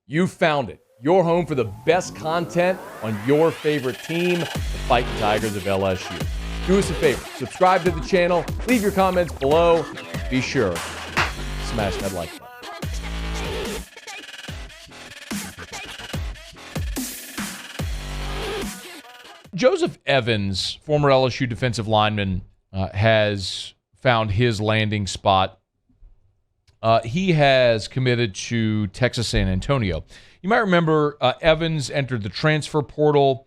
You found it. Your home for the best content on your favorite team, the Fighting Tigers of LSU. Do us a favor. Subscribe to the channel. Leave your comments below. Be sure to smash that like button. Joseph Evans, former LSU defensive lineman, has found his landing spot. He has committed to Texas San Antonio. You might remember Evans entered the transfer portal.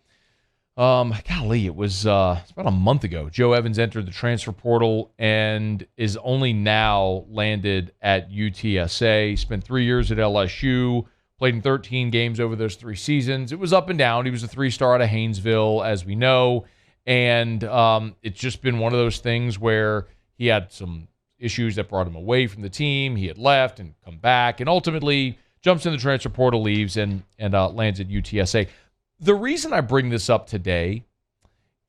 It was about a month ago. Joe Evans entered the transfer portal and is only now landed at UTSA. He spent 3 years at LSU, played in 13 games over those 3 seasons. It was up and down. He was a 3-star out of Haynesville, as we know. And it's just been one of those things where he had some issues that brought him away from the team. He had left and come back and ultimately jumps in the transfer portal, leaves, and lands at UTSA. The reason I bring this up today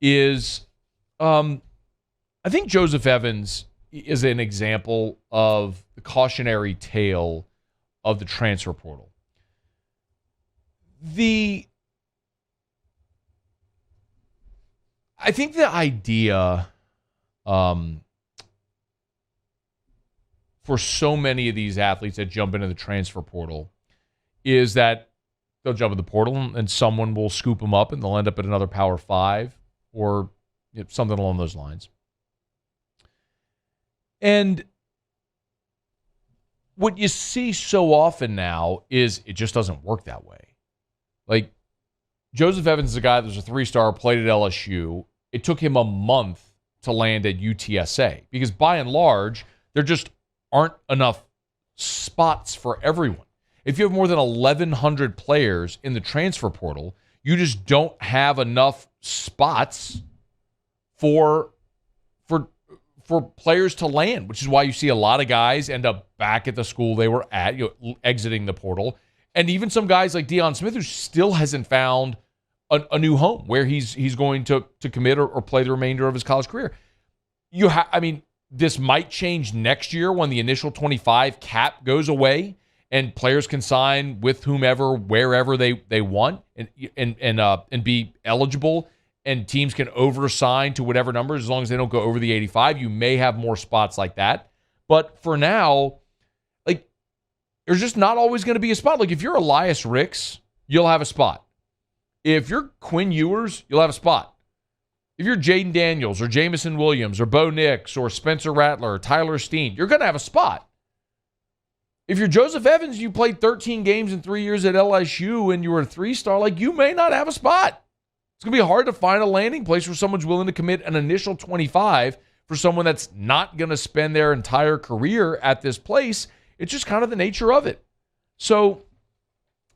is I think Joseph Evans is an example of the cautionary tale of the transfer portal. I think the idea for so many of these athletes that jump into the transfer portal is that they'll jump in the portal and someone will scoop them up and they'll end up at another Power 5 or something along those lines. And what you see so often now is it just doesn't work that way. Like, Joseph Evans is a guy that was a 3-star, played at LSU. It took him a month to land at UTSA because by and large, there just aren't enough spots for everyone. If you have more than 1,100 players in the transfer portal, you just don't have enough spots for players to land, which is why you see a lot of guys end up back at the school they were at, exiting the portal. And even some guys like Deion Smith, who still hasn't found a new home where he's going to commit or play the remainder of his college career. This might change next year when the initial 25 cap goes away and players can sign with whomever, wherever they want and be eligible, and teams can oversign to whatever numbers as long as they don't go over the 85. You may have more spots like that. But for now, there's just not always going to be a spot. Like, if you're Elias Ricks, you'll have a spot. If you're Quinn Ewers, you'll have a spot. If you're Jaden Daniels or Jamison Williams or Bo Nix or Spencer Rattler or Tyler Steen, you're going to have a spot. If you're Joseph Evans, you played 13 games in 3 years at LSU and you were a 3-star, you may not have a spot. It's going to be hard to find a landing place where someone's willing to commit an initial 25 for someone that's not going to spend their entire career at this place. It's just kind of the nature of it. So,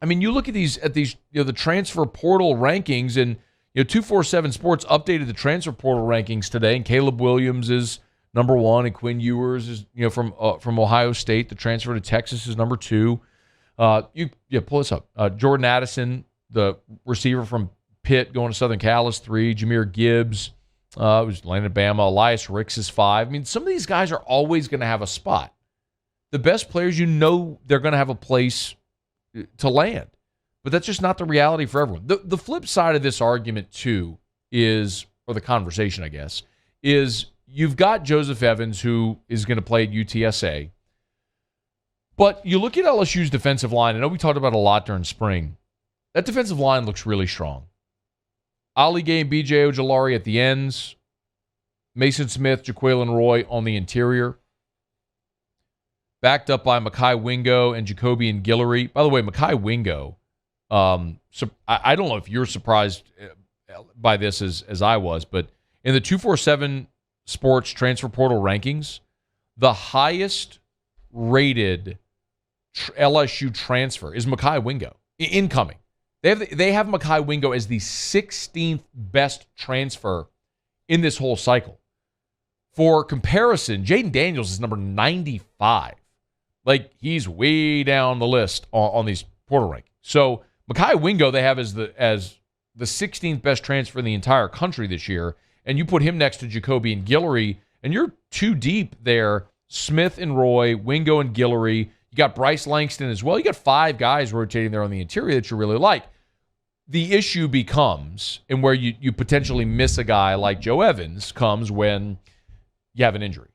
you look at these, the transfer portal rankings, and 247 Sports updated the transfer portal rankings today, and Caleb Williams is number 1, and Quinn Ewers is from Ohio State. The transfer to Texas is number 2. Pull this up. Jordan Addison, the receiver from Pitt, going to Southern Cal, is 3. Jahmyr Gibbs, who's landed at Bama. Elias Ricks is 5. Some of these guys are always going to have a spot. The best players, they're going to have a place to land. But that's just not the reality for everyone. The flip side of this argument, too, or the conversation, I guess, is you've got Joseph Evans, who is going to play at UTSA. But you look at LSU's defensive line. I know we talked about it a lot during spring. That defensive line looks really strong. Ali Gay and B.J. Ojolari at the ends. Mason Smith, Jaquelin Roy on the interior. Backed up by Mekhi Wingo and Jacobian Guillory. By the way, Mekhi Wingo, I don't know if you're surprised by this as I was, but in the 247 Sports transfer portal rankings, the highest rated LSU transfer is Mekhi Wingo, incoming. They have Mekhi Wingo as the 16th best transfer in this whole cycle. For comparison, Jaden Daniels is number 95. He's way down the list on these portal rankings. So Mekhi Wingo they have as the 16th best transfer in the entire country this year, and you put him next to Jacobian Guillory, and you're too deep there. Smith and Roy, Wingo and Guillory. You got Bryce Langston as well. You got 5 guys rotating there on the interior that you really like. The issue becomes, and where you potentially miss a guy like Joe Evans, comes when you have an injury,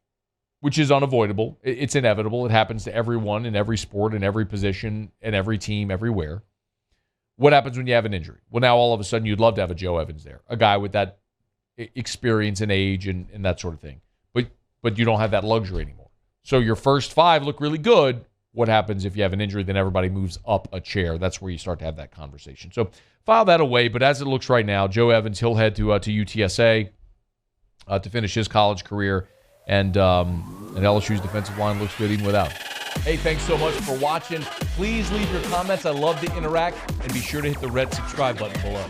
which is unavoidable. It's inevitable. It happens to everyone in every sport, in every position, in every team, everywhere. What happens when you have an injury? Well, now all of a sudden you'd love to have a Joe Evans there, a guy with that experience and age and that sort of thing. But you don't have that luxury anymore. So your first 5 look really good. What happens if you have an injury? Then everybody moves up a chair. That's where you start to have that conversation. So file that away. But as it looks right now, Joe Evans, he'll head to UTSA to finish his college career. And LSU's defensive line looks good even without him. Hey, thanks so much for watching. Please leave your comments. I love to interact. And be sure to hit the red subscribe button below.